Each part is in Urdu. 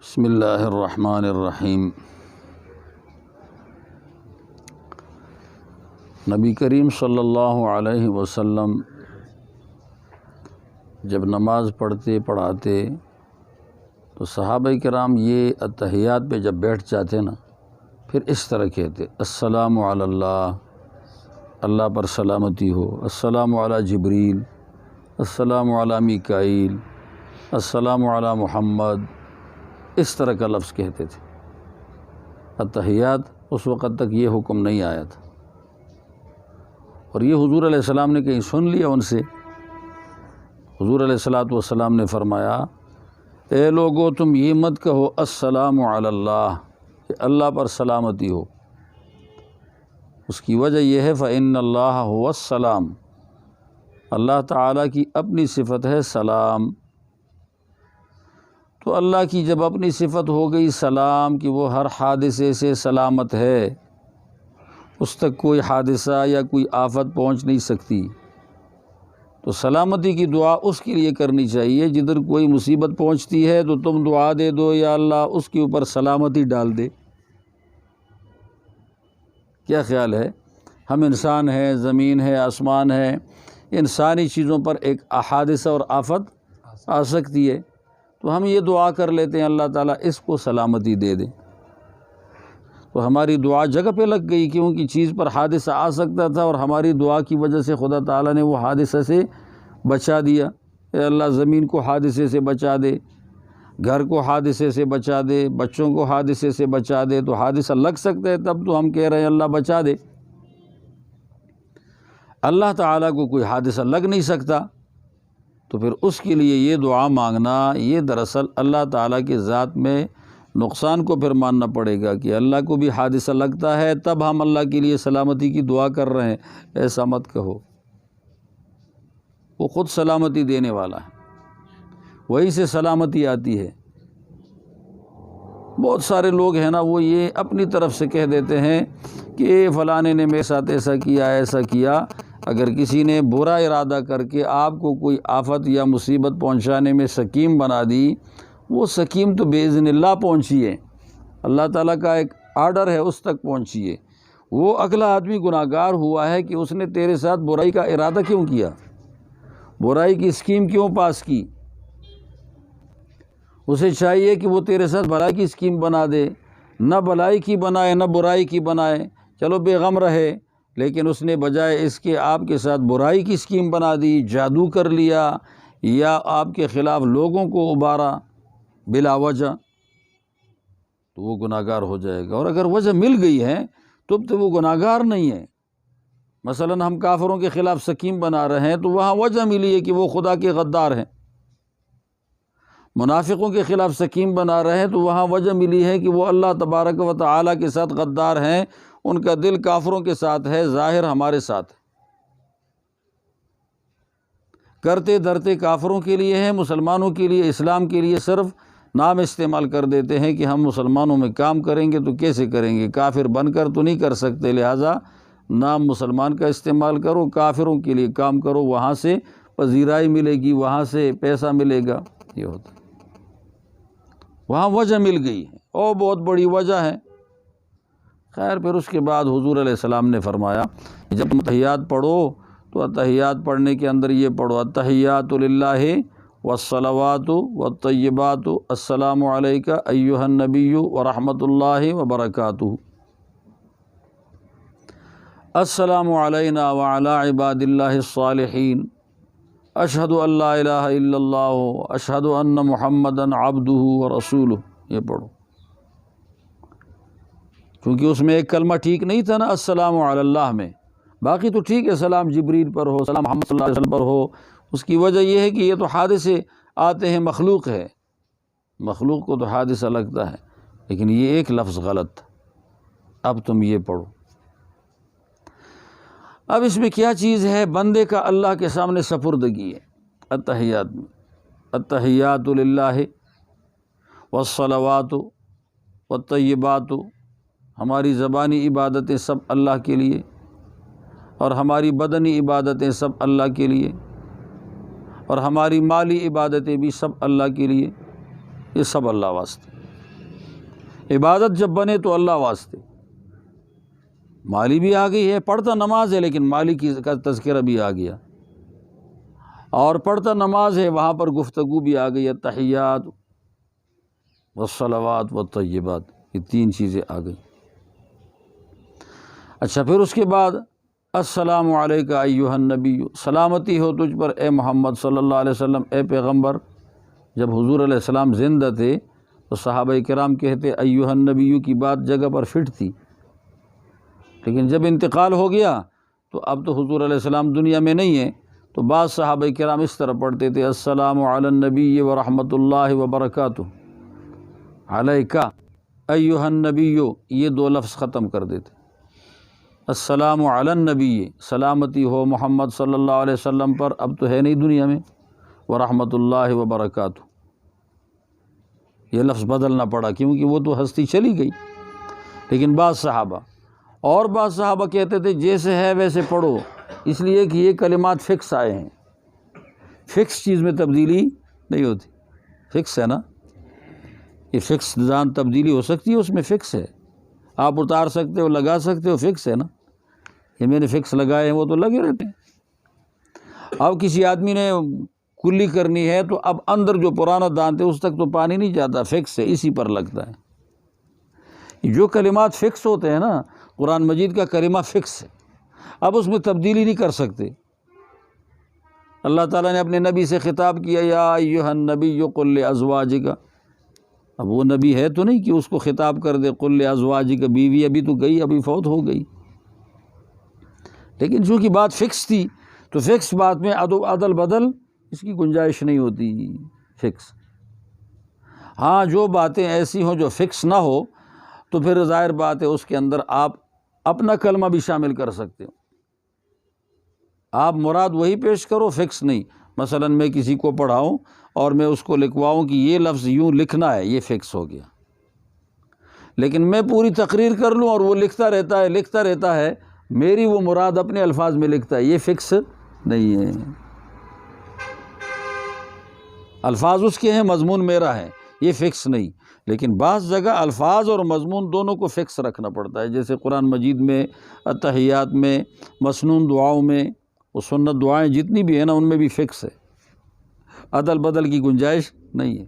بسم اللہ الرحمن الرحیم۔ نبی کریم صلی اللہ علیہ وسلم جب نماز پڑھاتے تو صحابہ کرام یہ اتحیات پہ جب بیٹھ جاتے نا پھر اس طرح کہتے: السلام علی اللہ، اللہ پر سلامتی ہو، السلام علی جبریل، السلام علی میکائیل، السلام علی محمد، اس طرح کا لفظ کہتے تھے۔ اتحیات اس وقت تک یہ حکم نہیں آیا تھا، اور یہ حضور علیہ السلام نے کہیں سن لیا ان سے۔ حضور علیہ السلام نے فرمایا: اے لوگو، تم یہ مت کہو السلام علی اللہ، کہ اللہ پر سلامتی ہو۔ اس کی وجہ یہ ہے فإن اللہ هو السلام، اللہ تعالیٰ کی اپنی صفت ہے سلام۔ تو اللہ کی جب اپنی صفت ہو گئی سلام کہ وہ ہر حادثے سے سلامت ہے، اس تک کوئی حادثہ یا کوئی آفت پہنچ نہیں سکتی، تو سلامتی کی دعا اس کے لیے کرنی چاہیے۔ جدھر کوئی مصیبت پہنچتی ہے تو تم دعا دے دو یا اللہ اس کے اوپر سلامتی ڈال دے۔ کیا خیال ہے؟ ہم انسان ہیں، زمین ہے، آسمان ہے، ان ساری چیزوں پر ایک حادثہ اور آفت آ سکتی ہے، تو ہم یہ دعا کر لیتے ہیں اللہ تعالیٰ اس کو سلامتی دے دے، تو ہماری دعا جگہ پہ لگ گئی، کیونکہ چیز پر حادثہ آ سکتا تھا اور ہماری دعا کی وجہ سے خدا تعالیٰ نے وہ حادثہ سے بچا دیا۔ اے اللہ زمین کو حادثے سے بچا دے، گھر کو حادثے سے بچا دے، بچوں کو حادثے سے بچا دے۔ تو حادثہ لگ سکتا ہے تب تو ہم کہہ رہے ہیں اللہ بچا دے۔ اللہ تعالیٰ کو کوئی حادثہ لگ نہیں سکتا، تو پھر اس کے لیے یہ دعا مانگنا، یہ دراصل اللہ تعالیٰ کی ذات میں نقصان کو پھر ماننا پڑے گا کہ اللہ کو بھی حادثہ لگتا ہے تب ہم اللہ کے لیے سلامتی کی دعا کر رہے ہیں۔ ایسا مت کہو، وہ خود سلامتی دینے والا ہے، وہیں سے سلامتی آتی ہے۔ بہت سارے لوگ ہیں نا، وہ یہ اپنی طرف سے کہہ دیتے ہیں کہ فلانے نے میرے ساتھ ایسا کیا ایسا کیا۔ اگر کسی نے برا ارادہ کر کے آپ کو کوئی آفت یا مصیبت پہنچانے میں سکیم بنا دی، وہ سکیم تو باذن اللہ پہنچی ہے، اللہ تعالیٰ کا ایک آرڈر ہے، اس تک پہنچی ہے۔ وہ اگلا آدمی گناہ گار ہوا ہے کہ اس نے تیرے ساتھ برائی کا ارادہ کیوں کیا، برائی کی اسکیم کیوں پاس کی۔ اسے چاہیے کہ وہ تیرے ساتھ بھلائی کی اسکیم بنا دے، نہ بھلائی کی بنائے نہ برائی کی بنائے، چلو بے غم رہے، لیکن اس نے بجائے اس کے آپ کے ساتھ برائی کی اسکیم بنا دی، جادو کر لیا یا آپ کے خلاف لوگوں کو ابھارا بلا وجہ، تو وہ گناہ گار ہو جائے گا۔ اور اگر وجہ مل گئی ہے تو وہ گناہ گار نہیں ہے۔ مثلا ہم کافروں کے خلاف سکیم بنا رہے ہیں تو وہاں وجہ ملی ہے کہ وہ خدا کے غدار ہیں۔ منافقوں کے خلاف سکیم بنا رہے ہیں تو وہاں وجہ ملی ہے کہ وہ اللہ تبارک و تعالیٰ کے ساتھ غدار ہیں، ان کا دل کافروں کے ساتھ ہے، ظاہر ہمارے ساتھ ہے۔ کرتے دھرتے کافروں کے لیے ہیں، مسلمانوں کے لیے، اسلام کے لیے صرف نام استعمال کر دیتے ہیں کہ ہم مسلمانوں میں کام کریں گے۔ تو کیسے کریں گے؟ کافر بن کر تو نہیں کر سکتے، لہٰذا نام مسلمان کا استعمال کرو، کافروں کے لیے کام کرو، وہاں سے پذیرائی ملے گی، وہاں سے پیسہ ملے گا۔ یہ ہوتا ہے، وہاں وجہ مل گئی ہے اور بہت بڑی وجہ ہے۔ خیر، پھر اس کے بعد حضور علیہ السلام نے فرمایا جب اتحیات پڑھو تو اتحیات پڑھنے کے اندر یہ پڑھو: التحیات للہ والصلوات والطیبات، السلام علیک ایھا النبی ورحمۃ اللہ وبرکاتہ، السلام علینا وعلی عباد اللہ الصالحین، اشہد ان لا الہ الا اللہ اشہد ان محمدا عبدہ ورسولہ۔ یہ پڑھو، کیونکہ اس میں ایک کلمہ ٹھیک نہیں تھا نا السلام علی اللہ میں، باقی تو ٹھیک ہے، سلام جبریل پر ہو، سلام محمد صلی اللہ علیہ وسلم پر ہو۔ اس کی وجہ یہ ہے کہ یہ تو حادثے آتے ہیں، مخلوق ہے، مخلوق کو تو حادثہ لگتا ہے، لیکن یہ ایک لفظ غلط تھا۔ اب تم یہ پڑھو۔ اب اس میں کیا چیز ہے؟ بندے کا اللہ کے سامنے سپردگی ہے اتحیات میں۔ التحیات للہ والصلوات والطیبات، ہماری زبانی عبادتیں سب اللہ کے لیے اور ہماری بدنی عبادتیں سب اللہ کے لیے اور ہماری مالی عبادتیں بھی سب اللہ کے لیے، یہ سب اللہ واسطے۔ عبادت جب بنے تو اللہ واسطے، مالی بھی آ گئی ہے، پڑھتا نماز ہے لیکن مالی کا تذکرہ بھی آ گیا، اور پڑھتا نماز ہے وہاں پر گفتگو بھی آ گئی، التحیات والصلوات والطیبات، یہ 3 چیزیں آ گئی۔ اچھا، پھر اس کے بعد السلام علیک ایھا النبی، سلامتی ہو تجھ پر اے محمد صلی اللہ علیہ وسلم، اے پیغمبر۔ جب حضور علیہ السلام زندہ تھے تو صحابہ کرام کہتے ایھا النبی کی بات جگہ پر فٹ تھی، لیکن جب انتقال ہو گیا تو اب تو حضور علیہ السلام دنیا میں نہیں ہیں، تو بعض صحابہ کرام اس طرح پڑھتے تھے السلام علی النبی ورحمۃ اللہ وبرکاتہ، علیکہ ایھا النبی، یہ 2 لفظ ختم کر دیتے۔ السلام علی النبی، سلامتی ہو محمد صلی اللہ علیہ وسلم پر، اب تو ہے نہیں دنیا میں، ورحمۃ اللہ وبرکاتہ، یہ لفظ بدلنا پڑا کیونکہ وہ تو ہستی چلی گئی۔ لیکن بعض صحابہ کہتے تھے جیسے ہے ویسے پڑھو، اس لیے کہ یہ کلمات فکس آئے ہیں، فکس چیز میں تبدیلی نہیں ہوتی، فکس ہے نا، یہ فکس نظام تبدیلی ہو سکتی ہے، اس میں فکس ہے، آپ اتار سکتے ہو، لگا سکتے ہو، فکس ہے نا، یہ میں نے فکس لگائے ہیں وہ تو لگے رہتے ہیں۔ اب کسی آدمی نے کلی کرنی ہے تو اب اندر جو پرانا دانت ہے اس تک تو پانی نہیں جاتا، فکس ہے، اسی پر لگتا ہے۔ جو کلمات فکس ہوتے ہیں نا، قرآن مجید کا کلمہ فکس ہے، اب اس میں تبدیلی نہیں کر سکتے۔ اللہ تعالیٰ نے اپنے نبی سے خطاب کیا یا ایھا النبی قل لازواجک، اب وہ نبی ہے تو نہیں کہ اس کو خطاب کر دے قل لازواجک، بیوی ابھی تو گئی، ابھی فوت ہو گئی، لیکن چونکہ بات فکس تھی تو فکس بات میں عدل بدل اس کی گنجائش نہیں ہوتی، فکس۔ ہاں جو باتیں ایسی ہوں جو فکس نہ ہو تو پھر ظاہر بات ہے اس کے اندر آپ اپنا کلمہ بھی شامل کر سکتے ہو، آپ مراد وہی پیش کرو، فکس نہیں۔ مثلا میں کسی کو پڑھاؤں اور میں اس کو لکھواؤں کہ یہ لفظ یوں لکھنا ہے، یہ فکس ہو گیا، لیکن میں پوری تقریر کر لوں اور وہ لکھتا رہتا ہے، میری وہ مراد اپنے الفاظ میں لکھتا ہے، یہ فکس نہیں ہے، الفاظ اس کے ہیں، مضمون میرا ہے، یہ فکس نہیں۔ لیکن بعض جگہ الفاظ اور مضمون دونوں کو فکس رکھنا پڑتا ہے، جیسے قرآن مجید میں، التحیات میں، مسنون دعاؤں میں، وہ سنت دعائیں جتنی بھی ہیں نا ان میں بھی فکس ہے، عدل بدل کی گنجائش نہیں ہے۔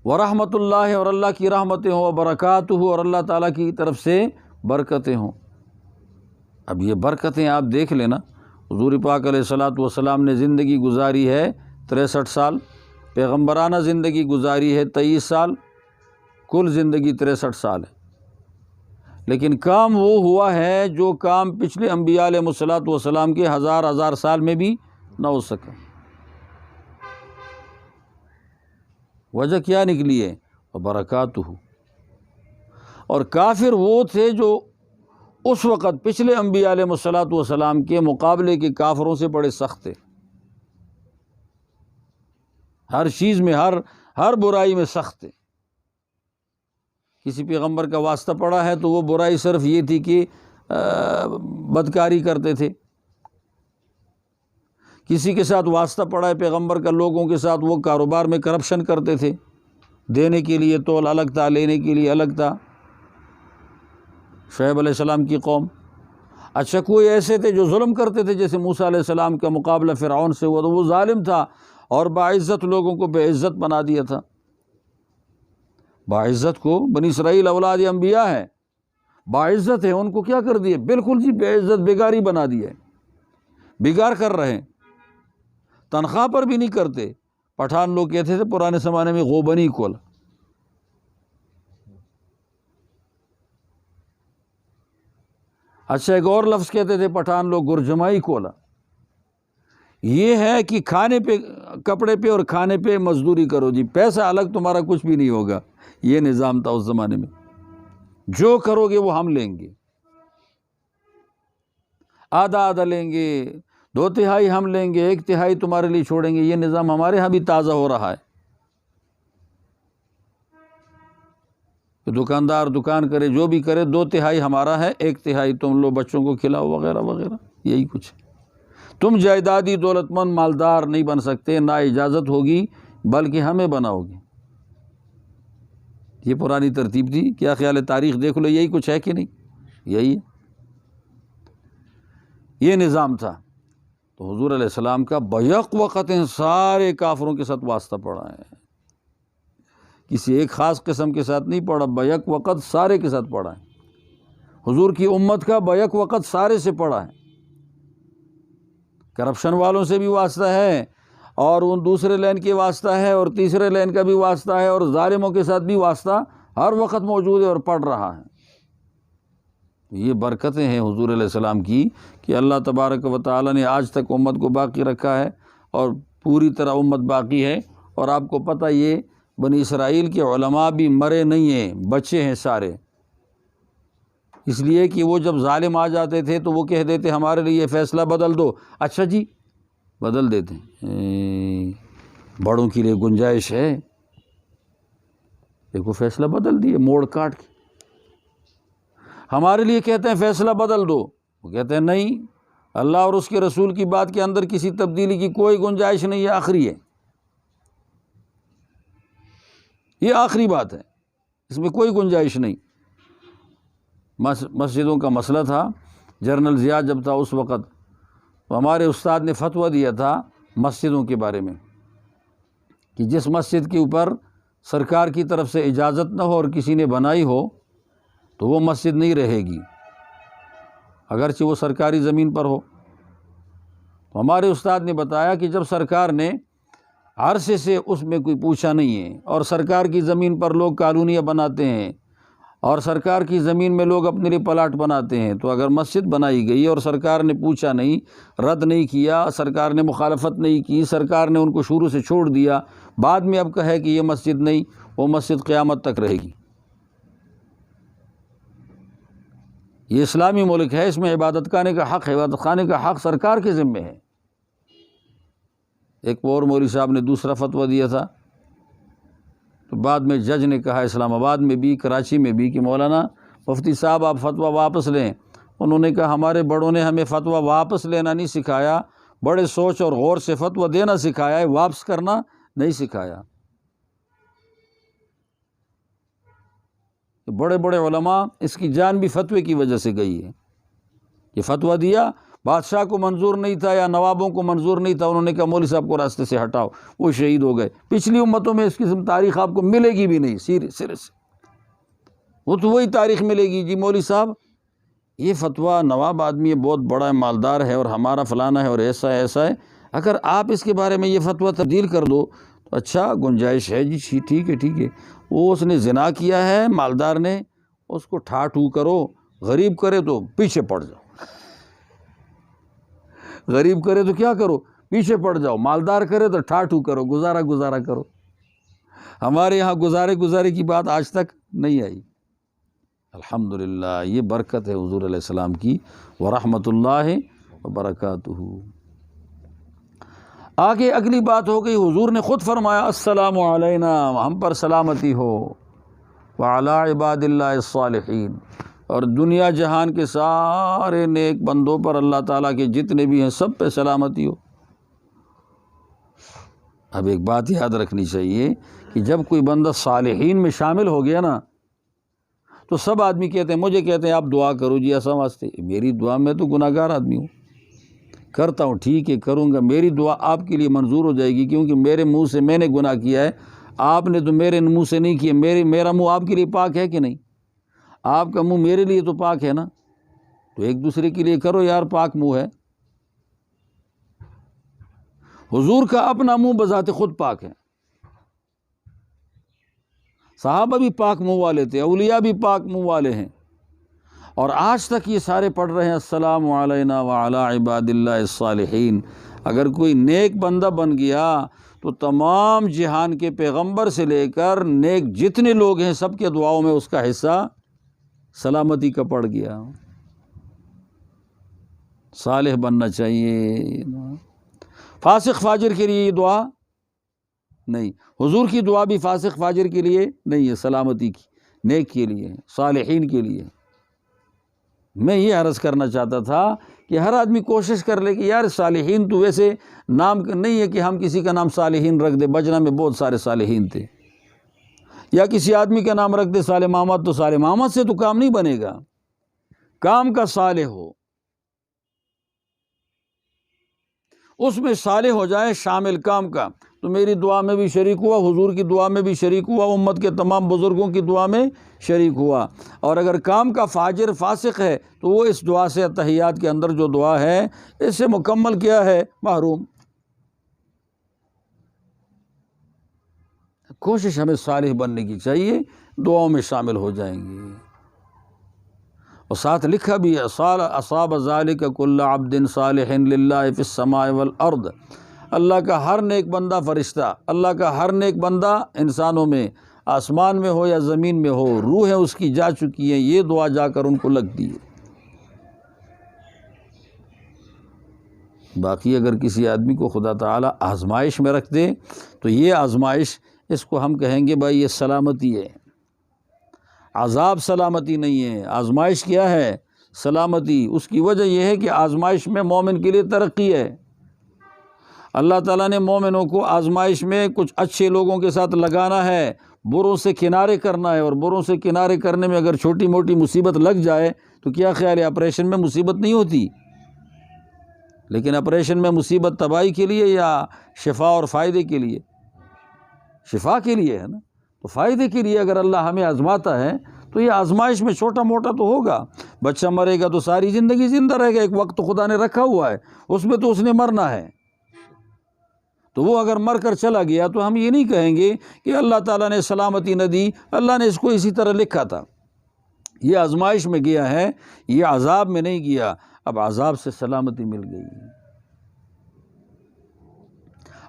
ورحمۃ اللہ، اور اللہ کی رحمتیں ہوں، وبرکاتہ، اور اللہ تعالیٰ کی طرف سے برکتیں ہوں۔ اب یہ برکتیں آپ دیکھ لینا، حضور پاک علیہ الصلوۃ والسلام نے زندگی گزاری ہے 63 سال، پیغمبرانہ زندگی گزاری ہے 23 سال، کل زندگی 63 سال ہے، لیکن کام وہ ہوا ہے جو کام پچھلے انبیاء علیہ الصلوۃ والسلام کے ہزار سال میں بھی نہ ہو سکا۔ وجہ کیا نکلی ہے؟ وبرکاتہ۔ اور کافر وہ تھے جو اس وقت پچھلے انبیاء علیہ الصلوۃ والسلام کے مقابلے کے کافروں سے بڑے سخت تھے، ہر چیز میں، ہر برائی میں سخت تھے۔ کسی پیغمبر کا واسطہ پڑا ہے تو وہ برائی صرف یہ تھی کہ بدکاری کرتے تھے، کسی کے ساتھ واسطہ پڑا ہے پیغمبر کا لوگوں کے ساتھ، وہ کاروبار میں کرپشن کرتے تھے، دینے کے لیے تول الگ تھا، لینے کے لیے الگ تھا، شعیب علیہ السلام کی قوم۔ اچھا کوئی ایسے تھے جو ظلم کرتے تھے، جیسے موسیٰ علیہ السلام کا مقابلہ فرعون سے ہوا تو وہ ظالم تھا اور باعزت لوگوں کو بے عزت بنا دیا تھا، باعزت کو، بنی اسرائیل اولاد انبیاء ہے، باعزت ہے، ان کو کیا کر دیا؟ بالکل جی بے عزت، بگاری بنا دیا ہے، بگار کر رہے ہیں، تنخواہ پر بھی نہیں کرتے۔ پٹھان لوگ کہتے تھے پرانے زمانے میں غوبنی کول، اچھا ایک اور لفظ کہتے تھے پٹھان لوگ، گرجمائی کولا۔ یہ ہے کہ کھانے پہ، کپڑے پہ اور کھانے پہ مزدوری کرو جی، پیسہ الگ تمہارا کچھ بھی نہیں ہوگا، یہ نظام تھا اس زمانے میں، جو کرو گے وہ ہم لیں گے، آدھا آدھا لیں گے، 2/3 ہم لیں گے، 1/3 تمہارے لیے چھوڑیں گے۔ یہ نظام ہمارے ہاں بھی تازہ ہو رہا ہے، کہ دکاندار دکان کرے، جو بھی کرے، 2/3 ہمارا ہے، 1/3 تم لو، بچوں کو کھلاؤ وغیرہ وغیرہ، یہی کچھ ہے۔ تم جائیدادی دولت مند مالدار نہیں بن سکتے، نہ اجازت ہوگی، بلکہ ہمیں بناؤ گے۔ یہ پرانی ترتیب تھی. کیا خیال ہے؟ تاریخ دیکھ لو، یہی کچھ ہے کہ نہیں؟ یہی ہے، یہ نظام تھا. تو حضور علیہ السلام کا بیک وقت سارے کافروں کے ساتھ واسطہ پڑا ہے، کسی ایک خاص قسم کے ساتھ نہیں پڑا، بیک وقت سارے کے ساتھ پڑا ہے. حضور کی امت کا بیک وقت سارے سے پڑا ہے. کرپشن والوں سے بھی واسطہ ہے، اور ان دوسرے لین کے واسطہ ہے، اور تیسرے لین کا بھی واسطہ ہے، اور ظالموں کے ساتھ بھی واسطہ ہر وقت موجود ہے اور پڑ رہا ہے. یہ برکتیں ہیں حضور علیہ السلام کی کہ اللہ تبارک و تعالیٰ نے آج تک امت کو باقی رکھا ہے، اور پوری طرح امت باقی ہے. اور آپ کو پتہ یہ بنی اسرائیل کے علماء بھی مرے نہیں ہیں، بچے ہیں سارے. اس لیے کہ وہ جب ظالم آ جاتے تھے تو وہ کہہ دیتے ہمارے لیے یہ فیصلہ بدل دو. اچھا جی، بدل دیتے ہیں. بڑوں کے لیے گنجائش ہے، دیکھو فیصلہ بدل دیے موڑ کاٹ کے. ہمارے لیے کہتے ہیں فیصلہ بدل دو، وہ کہتے ہیں نہیں، اللہ اور اس کے رسول کی بات کے اندر کسی تبدیلی کی کوئی گنجائش نہیں ہے، آخری ہے، یہ آخری بات ہے، اس میں کوئی گنجائش نہیں. مسجدوں کا مسئلہ تھا، جنرل ضیاء جب تھا اس وقت، تو ہمارے استاد نے فتویٰ دیا تھا مسجدوں کے بارے میں کہ جس مسجد کے اوپر سرکار کی طرف سے اجازت نہ ہو اور کسی نے بنائی ہو تو وہ مسجد نہیں رہے گی، اگرچہ وہ سرکاری زمین پر ہو. تو ہمارے استاد نے بتایا کہ جب سرکار نے عرصے سے اس میں کوئی پوچھا نہیں ہے، اور سرکار کی زمین پر لوگ کالونیاں بناتے ہیں، اور سرکار کی زمین میں لوگ اپنے لیے پلاٹ بناتے ہیں، تو اگر مسجد بنائی گئی اور سرکار نے پوچھا نہیں، رد نہیں کیا، سرکار نے مخالفت نہیں کی، سرکار نے ان کو شروع سے چھوڑ دیا، بعد میں اب کہے کہ یہ مسجد نہیں، وہ مسجد قیامت تک رہے گی. یہ اسلامی ملک ہے، اس میں عبادت خانے کا حق ہے، عبادت خانے کا حق سرکار کے ذمے ہے. ایک اور مولوی صاحب نے دوسرا فتویٰ دیا تھا، تو بعد میں جج نے کہا اسلام آباد میں بھی، کراچی میں بھی، کہ مولانا مفتی صاحب آپ فتویٰ واپس لیں. انہوں نے کہا ہمارے بڑوں نے ہمیں فتویٰ واپس لینا نہیں سکھایا، بڑے سوچ اور غور سے فتویٰ دینا سکھایا ہے، واپس کرنا نہیں سکھایا. بڑے بڑے علماء، اس کی جان بھی فتوے کی وجہ سے گئی ہے. یہ فتویٰ دیا، بادشاہ کو منظور نہیں تھا یا نوابوں کو منظور نہیں تھا، انہوں نے کہا مولوی صاحب کو راستے سے ہٹاؤ، وہ شہید ہو گئے. پچھلی امتوں میں اس قسم تاریخ آپ کو ملے گی بھی نہیں، سرے سے وہ تو وہی تاریخ ملے گی جی مولوی صاحب یہ فتویٰ، نواب آدمی ہے، بہت بڑا ہے، مالدار ہے، اور ہمارا فلانا ہے، اور ایسا ہے ایسا ہے، اگر آپ اس کے بارے میں یہ فتویٰ تبدیل کر دو تو اچھا گنجائش ہے جی، ٹھیک ہے ٹھیک ہے. وہ اس نے زنا کیا ہے مالدار نے، اس کو ٹھا ٹھو کرو، غریب کرے تو پیچھے پڑ جاؤ، غریب کرے تو کیا کرو، پیچھے پڑ جاؤ، مالدار کرے تو ٹھا ٹھو کرو، گزارا کرو. ہمارے یہاں گزارے کی بات آج تک نہیں آئی. الحمدللہ، یہ برکت ہے حضور علیہ السلام کی، ورحمۃ اللہ وبرکاتہ. آگے اگلی بات ہو گئی، حضور نے خود فرمایا السلام علینا، ہم پر سلامتی ہو، وعلی عباد اللہ الصالحین، اور دنیا جہان کے سارے نیک بندوں پر، اللہ تعالیٰ کے جتنے بھی ہیں سب پہ سلامتی ہو. اب ایک بات یاد رکھنی چاہیے کہ جب کوئی بندہ صالحین میں شامل ہو گیا نا، تو سب آدمی کہتے ہیں، مجھے کہتے ہیں آپ دعا کرو جی ایسا واسطے. میری دعا، میں تو گناہ گار آدمی ہوں، کرتا ہوں، ٹھیک ہے کروں گا، میری دعا آپ کے لیے منظور ہو جائے گی، کیونکہ میرے منہ سے میں نے گناہ کیا ہے، آپ نے تو میرے منہ سے نہیں کیا. میرا منہ آپ کے لیے پاک ہے کہ نہیں؟ آپ کا منہ میرے لیے تو پاک ہے نا، تو ایک دوسرے کے لیے کرو یار، پاک منہ ہے. حضور کا اپنا منہ بذات خود پاک ہے، صحابہ بھی پاک منہ والے تھے، اولیاء بھی پاک منہ والے ہیں، اور آج تک یہ سارے پڑھ رہے ہیں السلام علینا وعلی عباد اللہ الصالحین. اگر کوئی نیک بندہ بن گیا تو تمام جہان کے پیغمبر سے لے کر نیک جتنے لوگ ہیں سب کے دعاؤں میں اس کا حصہ سلامتی کا پڑ گیا. صالح بننا چاہیے. فاسق فاجر کے لیے یہ دعا نہیں، حضور کی دعا بھی فاسق فاجر کے لیے نہیں ہے، سلامتی کی، نیک کے لیے، صالحین کے لیے. میں یہ عرض کرنا چاہتا تھا کہ ہر آدمی کوشش کر لے کہ یار صالحین تو ویسے نام نہیں ہے کہ ہم کسی کا نام صالحین رکھ دیں، بجنا میں بہت سارے صالحین تھے. یا کسی آدمی کا نام رکھ دے صالح محمد، تو صالح محمد سے تو کام نہیں بنے گا، کام کا صالح ہو، اس میں صالح ہو جائے شامل کام کا، تو میری دعا میں بھی شریک ہوا، حضور کی دعا میں بھی شریک ہوا، امت کے تمام بزرگوں کی دعا میں شریک ہوا۔ اور اگر کام کا فاجر فاسق ہے تو وہ اس دعا سے، تحیات کے اندر جو دعا ہے اس سے مکمل کیا ہے، محروم۔ کوشش ہمیں صالح بننے کی چاہیے، دعاؤں میں شامل ہو جائیں گے۔ اور ساتھ لکھا بھی ہے اصاب ذالک کل عبد صالح للہ فی السماء والارض، اللہ کا ہر نیک بندہ فرشتہ، اللہ کا ہر نیک بندہ انسانوں میں، آسمان میں ہو یا زمین میں ہو، روحیں اس کی جا چکی ہیں، یہ دعا جا کر ان کو لگتی ہے۔ باقی اگر کسی آدمی کو خدا تعالیٰ آزمائش میں رکھ دے تو یہ آزمائش، اس کو ہم کہیں گے بھائی یہ سلامتی ہے، عذاب سلامتی نہیں ہے، آزمائش کیا ہے، سلامتی۔ اس کی وجہ یہ ہے کہ آزمائش میں مومن کے لیے ترقی ہے۔ اللہ تعالیٰ نے مومنوں کو آزمائش میں کچھ اچھے لوگوں کے ساتھ لگانا ہے، بروں سے کنارے کرنا ہے، اور بروں سے کنارے کرنے میں اگر چھوٹی موٹی مصیبت لگ جائے تو کیا خیال ہے، آپریشن میں مصیبت نہیں ہوتی؟ لیکن آپریشن میں مصیبت تباہی کے لیے یا شفا اور فائدے کے لیے؟ شفا کے لیے ہے نا، تو فائدے کے لیے اگر اللہ ہمیں آزماتا ہے تو یہ آزمائش میں چھوٹا موٹا تو ہوگا۔ بچہ مرے گا تو ساری زندگی زندہ رہے گا، ایک وقت تو خدا نے رکھا ہوا ہے، اس میں تو اس نے مرنا ہے، تو وہ اگر مر کر چلا گیا تو ہم یہ نہیں کہیں گے کہ اللہ تعالیٰ نے سلامتی نہ دی، اللہ نے اس کو اسی طرح لکھا تھا۔ یہ آزمائش میں گیا ہے، یہ عذاب میں نہیں گیا، اب عذاب سے سلامتی مل گئی۔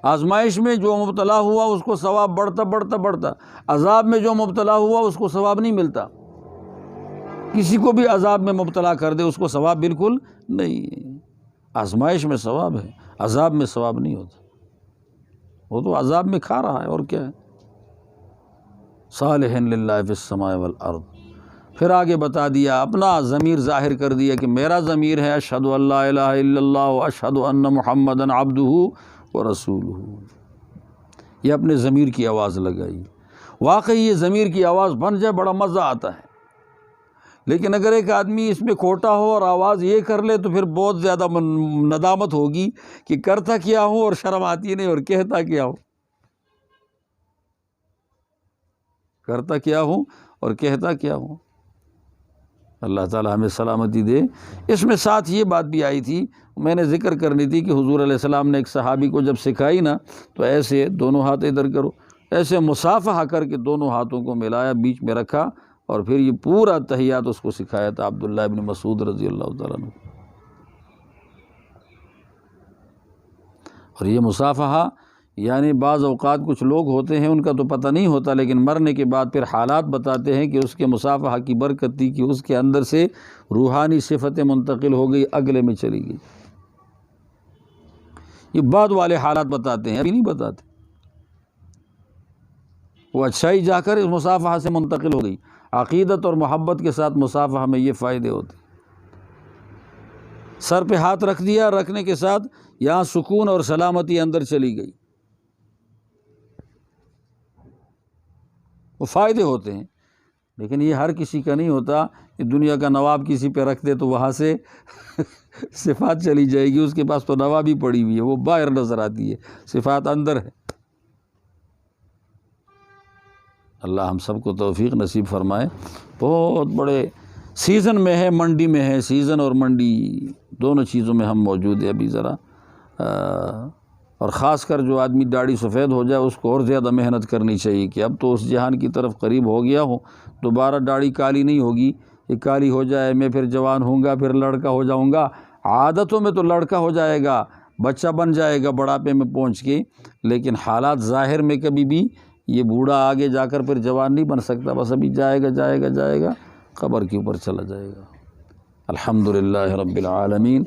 آزمائش میں جو مبتلا ہوا اس کو ثواب بڑھتا، عذاب میں جو مبتلا ہوا اس کو ثواب نہیں ملتا۔ کسی کو بھی عذاب میں مبتلا کر دے اس کو ثواب بالکل نہیں۔ آزمائش میں ثواب ہے، عذاب میں ثواب نہیں ہوتا، وہ تو عذاب میں کھا رہا ہے اور کیا ہے۔ صالح للہ فی السماء والارض، پھر آگے بتا دیا، اپنا ضمیر ظاہر کر دیا کہ میرا ضمیر ہے اشہد ان لا الہ الا اللہ واشہد ان محمدا عبدہ ورسولہ، یہ اپنے ضمیر کی آواز لگائی۔ واقعی یہ ضمیر کی آواز بن جائے بڑا مزہ آتا ہے، لیکن اگر ایک آدمی اس میں کھوٹا ہو اور آواز یہ کر لے تو پھر بہت زیادہ ندامت ہوگی کہ کرتا کیا ہوں اور شرم آتی نہیں، اور کہتا کیا ہوں، کرتا کیا ہوں اور کہتا کیا ہوں۔ اللہ تعالی ہمیں سلامتی دے۔ اس میں ساتھ یہ بات بھی آئی تھی، میں نے ذکر کرنی تھی کہ حضور علیہ السلام نے ایک صحابی کو جب سکھائی نا تو ایسے دونوں ہاتھ ادھر کرو، ایسے مصافحہ کر کے دونوں ہاتھوں کو ملایا، بیچ میں رکھا، اور پھر یہ پورا تحیات اس کو سکھایا تھا عبداللہ ابن مسعود رضی اللہ تعالیٰ عنہ۔ اور یہ مصافحہ یعنی بعض اوقات کچھ لوگ ہوتے ہیں ان کا تو پتہ نہیں ہوتا، لیکن مرنے کے بعد پھر حالات بتاتے ہیں کہ اس کے مصافحہ کی برکت تھی کہ اس کے اندر سے روحانی صفتیں منتقل ہو گئی، اگلے میں چلی گئی۔ یہ بعد والے حالات بتاتے ہیں، ابھی نہیں بتاتے۔ وہ اچھائی جا کر اس مصافحہ سے منتقل ہو گئی۔ عقیدت اور محبت کے ساتھ مصافحہ میں یہ فائدے ہوتے۔ سر پہ ہاتھ رکھ دیا، رکھنے کے ساتھ یہاں سکون اور سلامتی اندر چلی گئی، وہ فائدے ہوتے ہیں۔ لیکن یہ ہر کسی کا نہیں ہوتا کہ دنیا کا نواب کسی پہ رکھ دے تو وہاں سے صفات چلی جائے گی، اس کے پاس تو نوابی پڑی ہوئی ہے، وہ باہر نظر آتی ہے، صفات اندر ہے۔ اللہ ہم سب کو توفیق نصیب فرمائے۔ بہت بڑے سیزن میں ہے، منڈی میں ہے، سیزن اور منڈی دونوں چیزوں میں ہم موجود ہیں ابھی ذرا، اور خاص کر جو آدمی داڑھی سفید ہو جائے اس کو اور زیادہ محنت کرنی چاہیے کہ اب تو اس جہان کی طرف قریب ہو گیا ہوں، دوبارہ داڑھی کالی نہیں ہوگی، یہ کالی ہو جائے میں پھر جوان ہوں گا، پھر لڑکا ہو جاؤں گا، عادتوں میں تو لڑکا ہو جائے گا، بچہ بن جائے گا بڑھاپے میں پہنچ کے، لیکن حالات ظاہر میں کبھی بھی یہ بوڑھا آگے جا کر پھر جوان نہیں بن سکتا، بس ابھی جائے گا قبر کے اوپر چلا جائے گا۔ الحمدللہ رب العالمین۔